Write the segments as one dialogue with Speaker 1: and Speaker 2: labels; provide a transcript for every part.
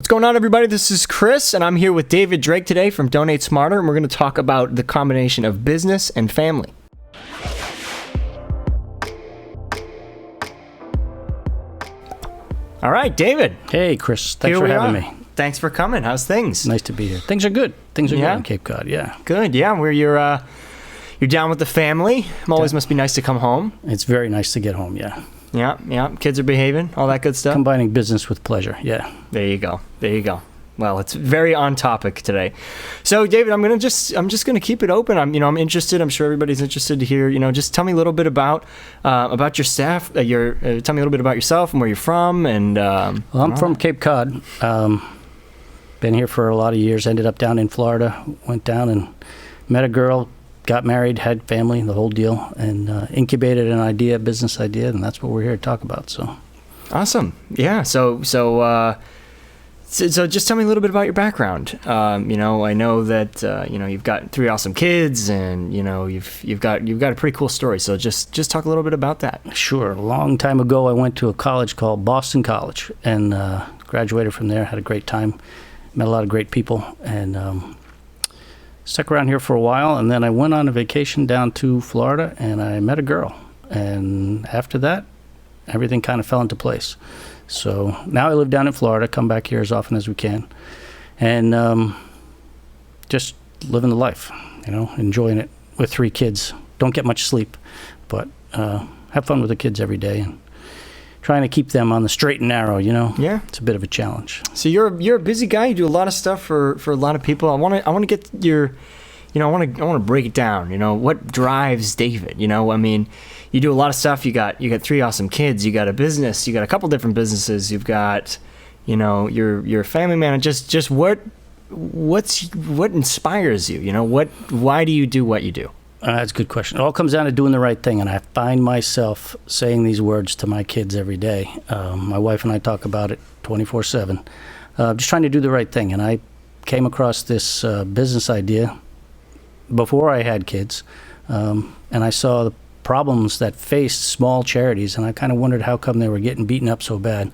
Speaker 1: What's going on, everybody? This is Chris, and I'm here with David Drake today from Donate Smarter, and we're going to talk about the combination of business and family. All right, David.
Speaker 2: Hey, Chris. Thanks for having me.
Speaker 1: Thanks for coming. How's things?
Speaker 2: Nice to be here. Things are good. Things are good on Cape Cod, yeah.
Speaker 1: Good, yeah. Where you're down with the family. Always must be nice to come home.
Speaker 2: It's very nice to get home, yeah.
Speaker 1: Yeah. Kids are behaving, all that good stuff.
Speaker 2: Combining business with pleasure, yeah.
Speaker 1: There you go. Well, it's very on topic today. So, David, I'm just gonna keep it open. I'm interested. I'm sure everybody's interested to hear. Just tell me a little bit about your staff. Tell me a little bit about yourself and where you're from. And
Speaker 2: well, I'm from Cape Cod. Been here for a lot of years. Ended up down in Florida. Went down and met a girl. Got married, had family, the whole deal, and incubated a business idea, and that's what we're here to talk about. So,
Speaker 1: awesome, yeah. So just tell me a little bit about your background. I know that you've got 3 awesome kids, and you've got a pretty cool story. So just talk a little bit about that.
Speaker 2: Sure. A long time ago, I went to a college called Boston College, and graduated from there. Had a great time, met a lot of great people, and stuck around here for a while, and then I went on a vacation down to Florida, and I met a girl. And after that, everything kind of fell into place. So now I live down in Florida, come back here as often as we can, and just living the life, enjoying it with 3 kids. Don't get much sleep, but have fun with the kids every day, and trying to keep them on the straight and narrow,
Speaker 1: Yeah.
Speaker 2: It's a bit of a challenge.
Speaker 1: So you're a busy guy. You do a lot of stuff for a lot of people. I want to get your, I want to break it down. What drives David? You do a lot of stuff. You got 3 awesome kids. You got a business. You got a couple different businesses. You've got, you're a family man. And just what inspires you? Why do you do what you do?
Speaker 2: That's a good question. It all comes down to doing the right thing, and I find myself saying these words to my kids every day. My wife and I talk about it 24/7. Just trying to do the right thing, and I came across this business idea before I had kids, and I saw the problems that faced small charities, and I kind of wondered how come they were getting beaten up so bad.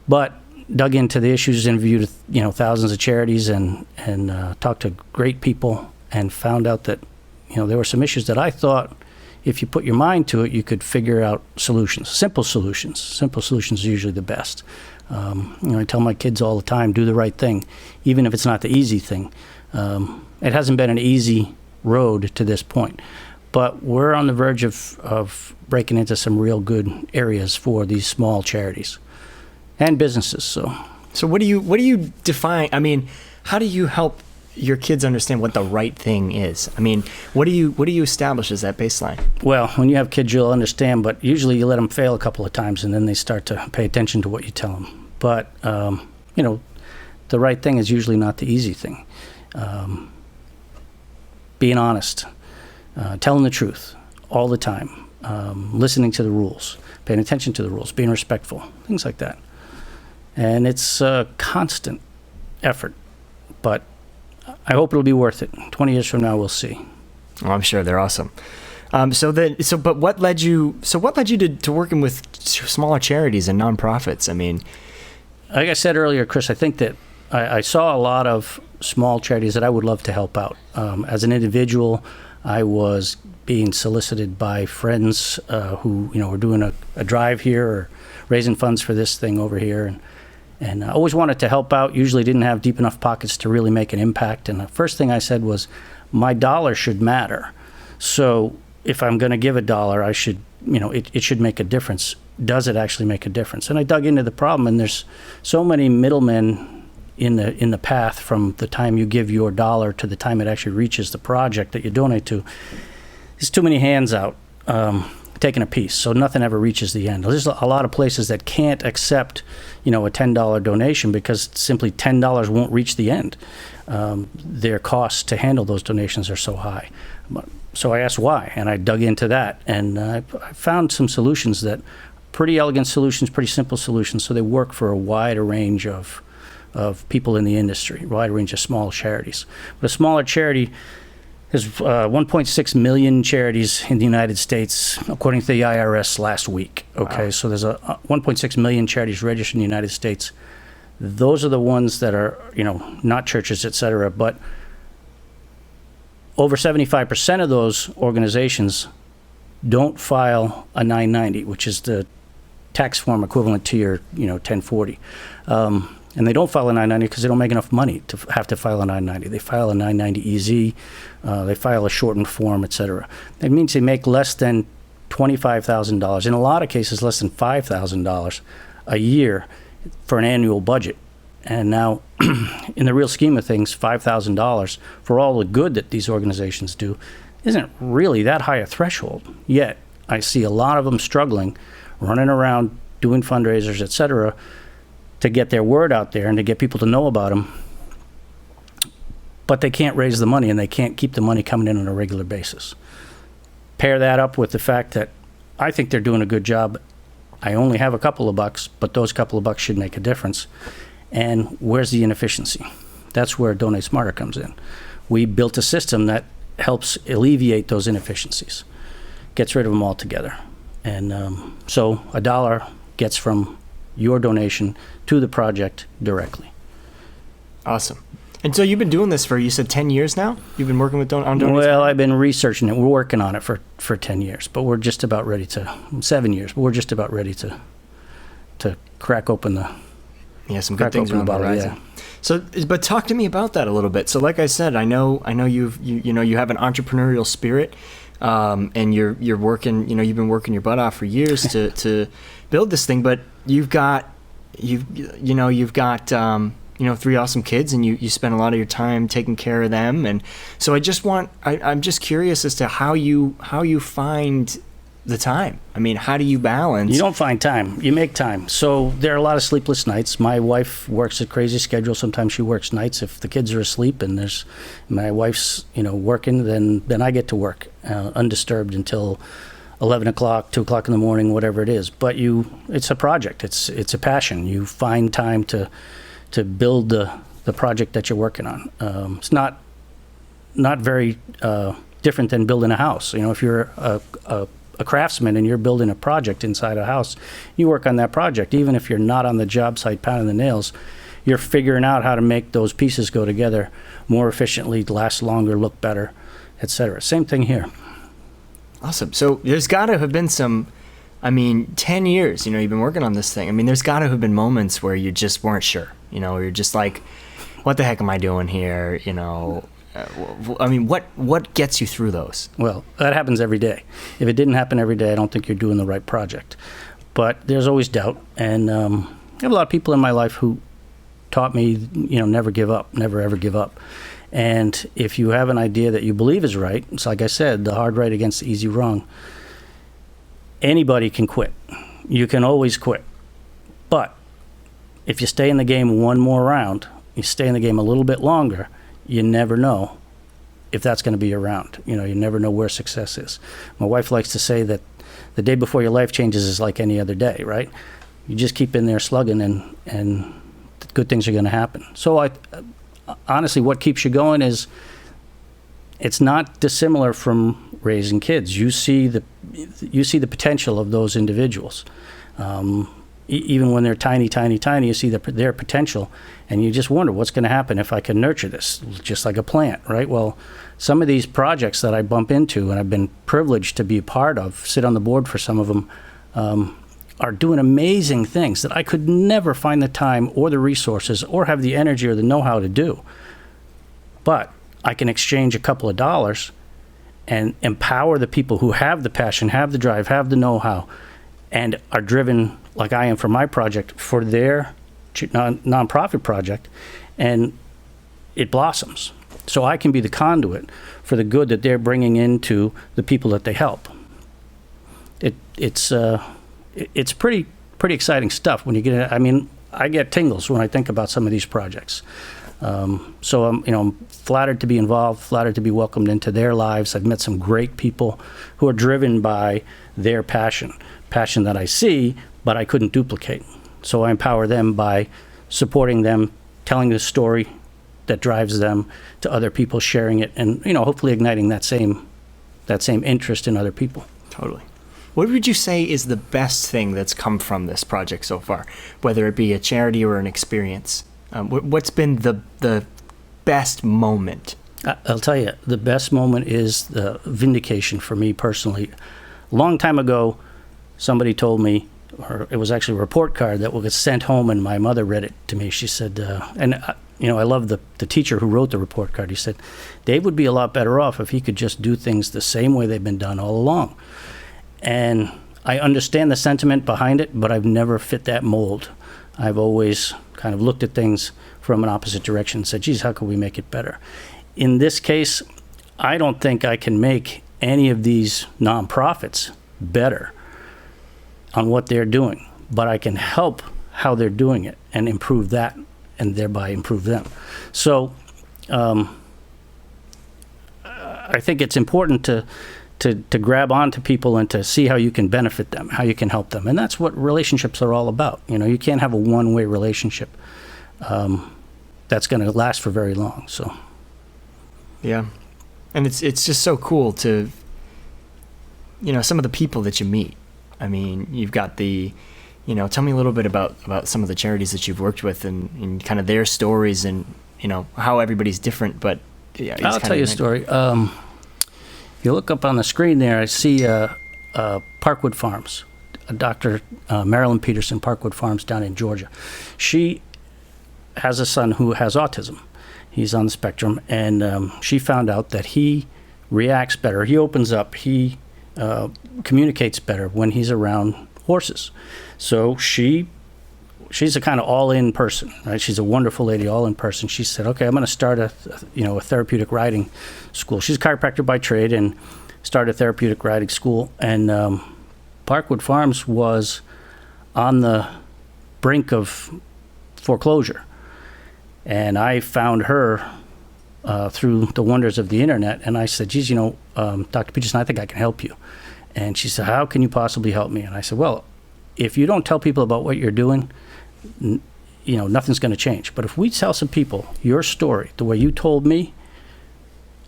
Speaker 2: But dug into the issues, interviewed thousands of charities, and talked to great people, and found out that there were some issues that I thought if you put your mind to it, you could figure out solutions, simple solutions. Simple solutions are usually the best. I tell my kids all the time, do the right thing, even if it's not the easy thing. It hasn't been an easy road to this point, but we're on the verge of breaking into some real good areas for these small charities and businesses.
Speaker 1: So what do you define? How do you help your kids understand what the right thing is? What do you establish as that baseline?
Speaker 2: Well, when you have kids, you'll understand, but usually you let them fail a couple of times, and then they start to pay attention to what you tell them. But, the right thing is usually not the easy thing. Being honest, telling the truth all the time, listening to the rules, paying attention to the rules, being respectful, things like that. And it's a constant effort, but I hope it'll be worth it. 20 years from now, we'll see.
Speaker 1: Oh, I'm sure they're awesome. But what led you to working with smaller charities and nonprofits?
Speaker 2: Like I said earlier, Chris, I think that I saw a lot of small charities that I would love to help out. As an individual, I was being solicited by friends who, were doing a drive here or raising funds for this thing over here. And I always wanted to help out, usually didn't have deep enough pockets to really make an impact. And the first thing I said was, my dollar should matter. So if I'm going to give $1, I should, it should make a difference. Does it actually make a difference? And I dug into the problem, and there's so many middlemen in the path from the time you give your dollar to the time it actually reaches the project that you donate to. There's too many hands out taking a piece, so nothing ever reaches the end. There's a lot of places that can't accept, a $10 donation because simply $10 won't reach the end. Their costs to handle those donations are so high. So I asked why, and I dug into that, and I found some solutions that pretty elegant solutions, pretty simple solutions, so they work for a wider range of people in the industry, a wide range of small charities. But a smaller charity, there's 1.6 million charities in the United States, according to the IRS last week. Okay, wow. So there's 1.6 million charities registered in the United States. those are the ones that are, not churches, et cetera, but over 75% of those organizations don't file a 990, which is the tax form equivalent to your, 1040. And they don't file a 990 because they don't make enough money to have to file a 990. They file a 990 EZ, they file a shortened form, et cetera. That means they make less than $25,000, in a lot of cases less than $5,000 a year for an annual budget. And now, in the real scheme of things, $5,000 for all the good that these organizations do isn't really that high a threshold. Yet, I see a lot of them struggling, running around, doing fundraisers, et cetera, to get their word out there and to get people to know about them. But they can't raise the money, and they can't keep the money coming in on a regular basis. Pair that up with the fact that I think they're doing a good job. I only have a couple of bucks, but those couple of bucks should make a difference. And where's the inefficiency? That's where Donate Smarter comes in. We built a system that helps alleviate those inefficiencies, gets rid of them altogether. And so $1 gets from your donation to the project directly.
Speaker 1: Awesome. And so you've been doing this for, you said 10 years now? You've been working with on Donate?
Speaker 2: Well, I've been researching it. We're working on it for 10 years, but we're just about ready to, 7 years, but we're just about ready to crack open the
Speaker 1: some good things are on the horizon. Yeah. So, but talk to me about that a little bit. So, like I said, I know you have an entrepreneurial spirit, and you're working. You've been working your butt off for years to build this thing. But you've got 3 awesome kids, and you spend a lot of your time taking care of them. And so, I'm just curious as to how you find the time. I mean, how do you balance?
Speaker 2: You don't find time. You make time. So there are a lot of sleepless nights. My wife works a crazy schedule. Sometimes she works nights. If the kids are asleep and my wife's working, then I get to work undisturbed until 11 o'clock, 2 o'clock in the morning, whatever it is. But it's a project. It's a passion. You find time to build the project that you're working on. It's not very different than building a house. If you're a craftsman and you're building a project inside a house, you work on that project. Even if you're not on the job site pounding the nails, you're figuring out how to make those pieces go together more efficiently, last longer, look better, etc. Same thing here.
Speaker 1: Awesome. So there's got to have been 10 years, you've been working on this thing. There's got to have been moments where you just weren't sure, you're just like, what the heck am I doing here? What gets you through those? Well,
Speaker 2: that happens every day. If it didn't happen every day, I don't think you're doing the right project. But there's always doubt. And I have a lot of people in my life who taught me, never give up, never ever give up. And if you have an idea that you believe is right, it's like I said, the hard right against the easy wrong. Anybody can quit. You can always quit. But if you stay in the game one more round, you stay in the game a little bit longer, you never know if that's going to be around. You never know where success is. My wife likes to say that the day before your life changes is like any other day, right? You just keep in there slugging and good things are going to happen. So honestly, what keeps you going is it's not dissimilar from raising kids. You see the potential of those individuals. Even when they're tiny, you see their potential, and you just wonder what's going to happen if I can nurture this, just like a plant, right? Well, some of these projects that I bump into, and I've been privileged to be a part of, sit on the board for some of them, are doing amazing things that I could never find the time or the resources or have the energy or the know-how to do. But I can exchange a couple of dollars and empower the people who have the passion, have the drive, have the know-how, and are driven like I am for my project, for their nonprofit project, and it blossoms. So I can be the conduit for the good that they're bringing into the people that they help. It's pretty exciting stuff when you get it. I get tingles when I think about some of these projects. So I'm flattered to be involved, flattered to be welcomed into their lives. I've met some great people who are driven by their passion that I see, but I couldn't duplicate. So I empower them by supporting them, telling the story that drives them to other people, sharing it, and hopefully igniting that same interest in other people.
Speaker 1: Totally. What would you say is the best thing that's come from this project so far, whether it be a charity or an experience? What's been the best moment?
Speaker 2: I'll tell you, the best moment is the vindication for me personally. A long time ago, somebody told me, or it was actually a report card that was sent home, and my mother read it to me. She said, I love the teacher who wrote the report card. He said, Dave would be a lot better off if he could just do things the same way they've been done all along. And I understand the sentiment behind it, but I've never fit that mold. I've always kind of looked at things from an opposite direction and said, geez, how can we make it better? In this case, I don't think I can make any of these nonprofits better on what they're doing, but I can help how they're doing it and improve that, and thereby improve them. So I think it's important to grab onto people and to see how you can benefit them, how you can help them. And that's what relationships are all about. You can't have a one-way relationship that's going to last for very long. So
Speaker 1: yeah. And it's just so cool to, some of the people that you meet. I mean, you've got tell me a little bit about some of the charities that you've worked with and kind of their stories and, how everybody's different. But yeah,
Speaker 2: I'll tell you a story. You look up on the screen there, I see Parkwood Farms, Dr. Marilyn Peterson, Parkwood Farms down in Georgia. She has a son who has autism. He's on the spectrum, and she found out that he reacts better. He opens up. He communicates better when he's around horses. So she's a kind of all-in person, right? She's a wonderful lady, all-in person. She said, okay, I'm going to start a therapeutic riding school. She's a chiropractor by trade and started a therapeutic riding school. And Parkwood Farms was on the brink of foreclosure. And I found her through the wonders of the internet. And I said, geez, Dr. Peterson, I think I can help you. And she said, how can you possibly help me? And I said, well, if you don't tell people about what you're doing, nothing's going to change. But if we tell some people your story, the way you told me,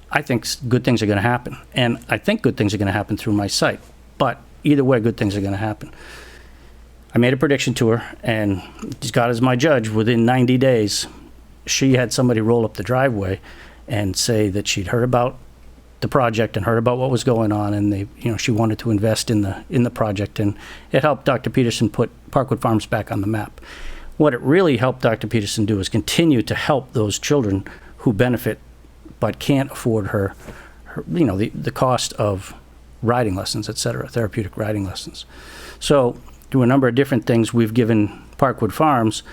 Speaker 2: I think good things are going to happen. And I think good things are going to happen through my site. But either way, good things are going to happen. I made a prediction to her, and God is my judge, within 90 days, she had somebody roll up the driveway and say that she'd heard about the project and heard about what was going on, and she wanted to invest in the project, and it helped Dr. Peterson put Parkwood Farms back on the map. What it really helped Dr. Peterson do is continue to help those children who benefit but can't afford her the cost of riding lessons, etc., therapeutic riding lessons. So through a number of different things, we've given Parkwood Farms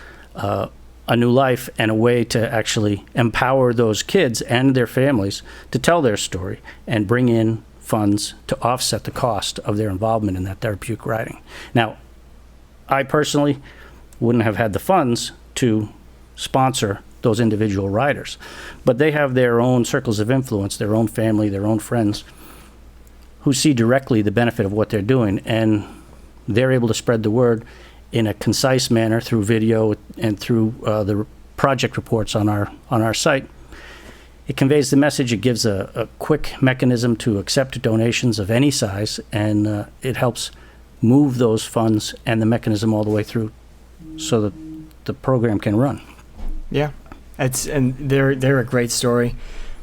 Speaker 2: a new life and a way to actually empower those kids and their families to tell their story and bring in funds to offset the cost of their involvement in that therapeutic riding. Now, I personally wouldn't have had the funds to sponsor those individual riders, but they have their own circles of influence, their own family, their own friends who see directly the benefit of what they're doing, and they're able to spread the word in a concise manner through video and through the project reports on our site. It conveys the message. It gives a quick mechanism to accept donations of any size, and it helps move those funds and the mechanism all the way through so that the program can run. Yeah,
Speaker 1: and they're a great story.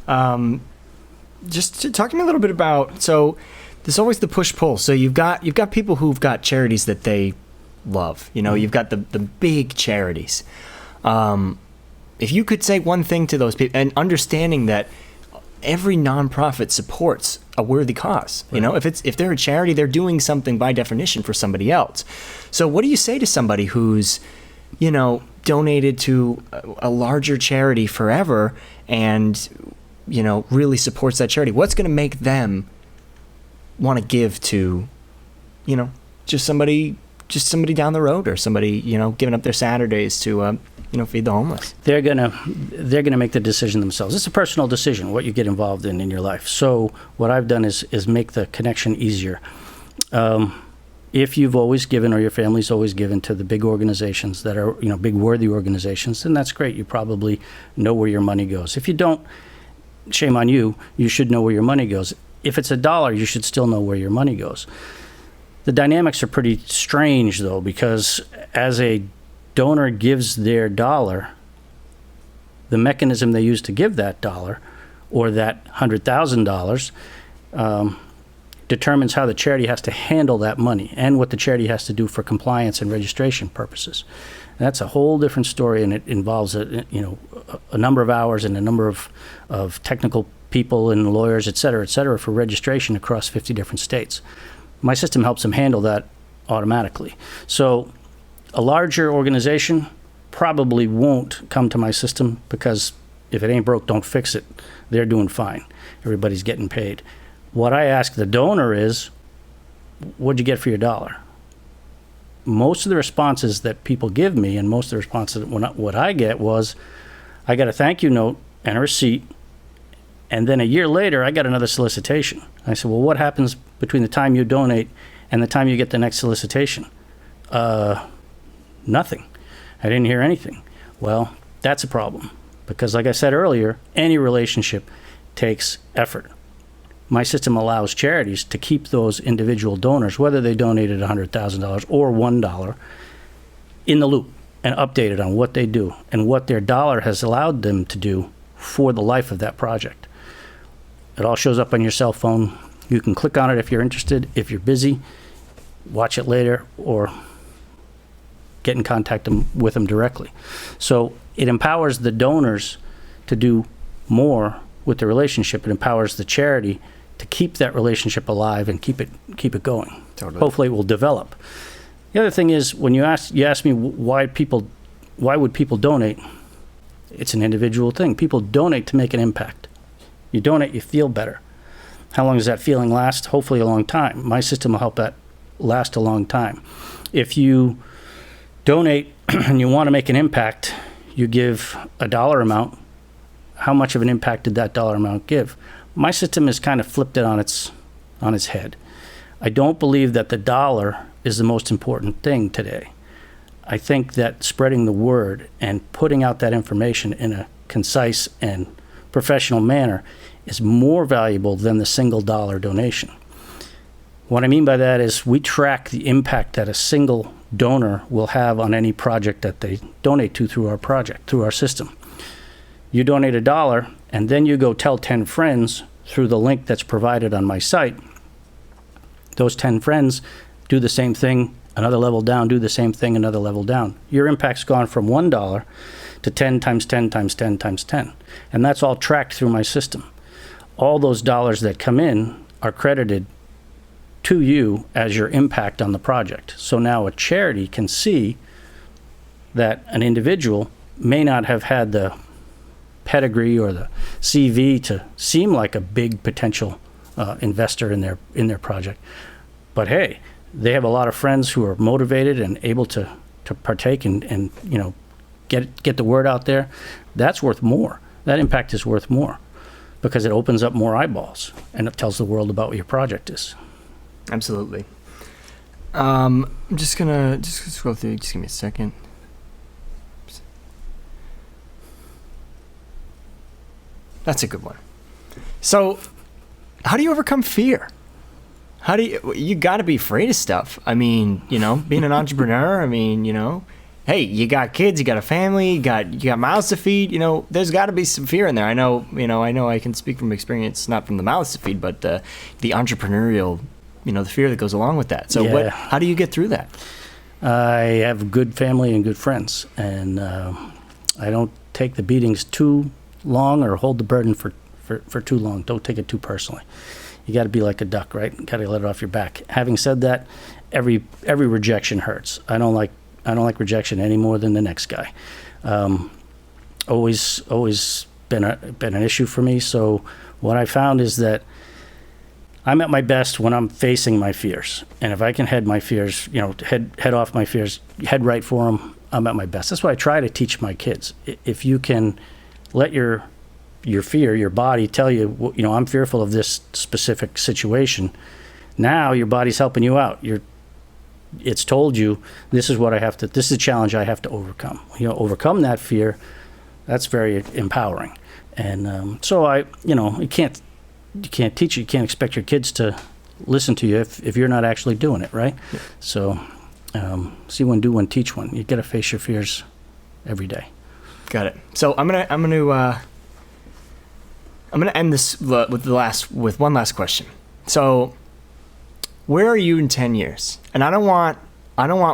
Speaker 1: Just talk to me a little bit about, so there's always the push-pull. So you've got people who've got charities that they love. You've got the big charities. If you could say one thing to those people, and understanding that every nonprofit supports a worthy cause. Right. If they're a charity, they're doing something by definition for somebody else. So what do you say to somebody who's, donated to a larger charity forever and, really supports that charity? What's going to make them want to give to, just somebody down the road, or somebody, giving up their Saturdays to, feed the homeless? They're
Speaker 2: gonna make the decision themselves. It's a personal decision what you get involved in your life. So what I've done is make the connection easier. If you've always given, or your family's always given to the big organizations that are, big worthy organizations, then that's great. You probably know where your money goes. If you don't, shame on you. You should know where your money goes. If it's $1, you should still know where your money goes. The dynamics are pretty strange, though, because as a donor gives their dollar, the mechanism they use to give that dollar or that $100,000 determines how the charity has to handle that money and what the charity has to do for compliance and registration purposes. And that's a whole different story, and it involves a number of hours and a number of technical people and lawyers, et cetera, for registration across 50 different states. My system helps them handle that automatically. So a larger organization probably won't come to my system because if it ain't broke, don't fix it. They're doing fine. Everybody's getting paid. What I ask the donor is, what'd you get for your dollar? Most of the responses that people give me, and most of the responses, what I get was, I got a thank you note and a receipt, and then a year later, I got another solicitation. I said, well, what happens between the time you donate and the time you get the next solicitation? Nothing. I didn't hear anything. Well, that's a problem, because like I said earlier, any relationship takes effort. My system allows charities to keep those individual donors, whether they donated $100,000 or $1, in the loop and updated on what they do and what their dollar has allowed them to do for the life of that project. It all shows up on your cell phone. You can click on it if you're interested. If you're busy, watch it later or get in contact with them directly. So it empowers the donors to do more with the relationship. It empowers the charity to keep that relationship alive and keep it going.
Speaker 1: Totally.
Speaker 2: Hopefully it will develop. The other thing is, when you ask me why would people donate, it's an individual thing. People donate to make an impact. You donate, you feel better. How long does that feeling last? Hopefully a long time. My system will help that last a long time. If you donate and you want to make an impact, you give a dollar amount. How much of an impact did that dollar amount give? My system has kind of flipped it on its head. I don't believe that the dollar is the most important thing today. I think that spreading the word and putting out that information in a concise and professional manner is more valuable than the single dollar donation. What I mean by that is we track the impact that a single donor will have on any project that they donate to through our system. You donate $1 and then you go tell 10 friends through the link that's provided on my site. Those 10 friends do the same thing, another level down, do the same thing, another level down. Your impact's gone from $1 to 10 times 10 times 10 times 10. And that's all tracked through my system. All those dollars that come in are credited to you as your impact on the project. So now a charity can see that an individual may not have had the pedigree or the CV to seem like a big potential investor in their project, but hey, they have a lot of friends who are motivated and able to partake and get the word out there. That's worth more. That impact is worth more because it opens up more eyeballs and it tells the world about what your project is.
Speaker 1: Absolutely. I'm just gonna scroll through. Just give me a second. That's a good one. So, how do you overcome fear? You got to be afraid of stuff. I mean, being an entrepreneur. I mean, hey, you got kids, you got a family, you got mouths to feed. There's got to be some fear in there. I know I can speak from experience, not from the mouths to feed, but the entrepreneurial, the fear that goes along with that. So,
Speaker 2: yeah.
Speaker 1: How do you get through that?
Speaker 2: I have a good family and good friends, and I don't take the beatings too long or hold the burden for too long. Don't take it too personally. You got to be like a duck, right? You got to let it off your back. Having said that, every rejection hurts. I don't like rejection any more than the next guy. Always been an issue for me. So what I found is that I'm at my best when I'm facing my fears, and if I can head my fears, head off my fears, head right for them, I'm at my best. That's what I try to teach my kids. If you can let your fear, your body tell you, I'm fearful of this specific situation. Now your body's helping you out. It's told you, this is a challenge I have to overcome. Overcome that fear. That's very empowering. And so you can't teach it. You can't expect your kids to listen to you if you're not actually doing it, right?
Speaker 1: Yeah.
Speaker 2: So see one, do one, teach one. You got to face your fears every day.
Speaker 1: Got it. So I'm gonna end this with one last question. So, where are you in 10 years? And I don't want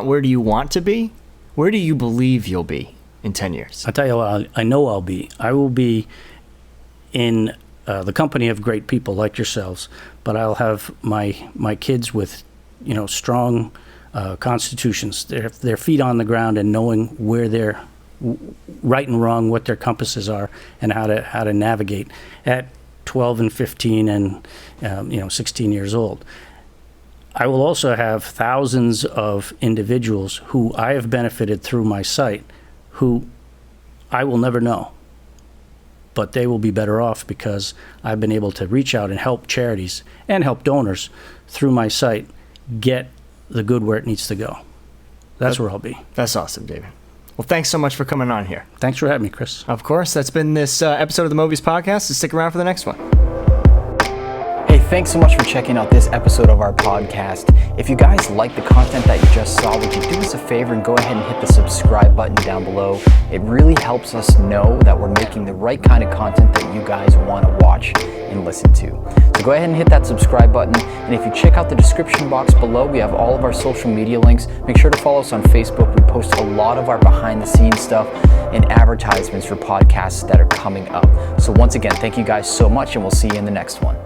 Speaker 1: where do you want to be? Where do you believe you'll be in 10 years?
Speaker 2: I'll tell you what I know I'll be. I will be in the company of great people like yourselves, but I'll have my kids with, strong constitutions, their feet on the ground and knowing where they're right and wrong, what their compasses are, and how to navigate at 12 and 15 and 16 years old. I will also have thousands of individuals who I have benefited through my site, who I will never know, but they will be better off because I've been able to reach out and help charities and help donors through my site get the good where it needs to go. That's where I'll be.
Speaker 1: That's awesome, David. Well, thanks so much for coming on here.
Speaker 2: Thanks for having me, Chris.
Speaker 1: Of course. That's been this episode of the Mobius Podcast. So stick around for the next one.
Speaker 3: Hey, thanks so much for checking out this episode of our podcast. If you guys like the content that you just saw, would you do us a favor and go ahead and hit the subscribe button down below? It really helps us know that we're making the right kind of content that you guys want to watch and listen to. So go ahead and hit that subscribe button. And if you check out the description box below, we have all of our social media links. Make sure to follow us on Facebook. We post a lot of our behind the scenes stuff and advertisements for podcasts that are coming up. So once again, thank you guys so much, and we'll see you in the next one.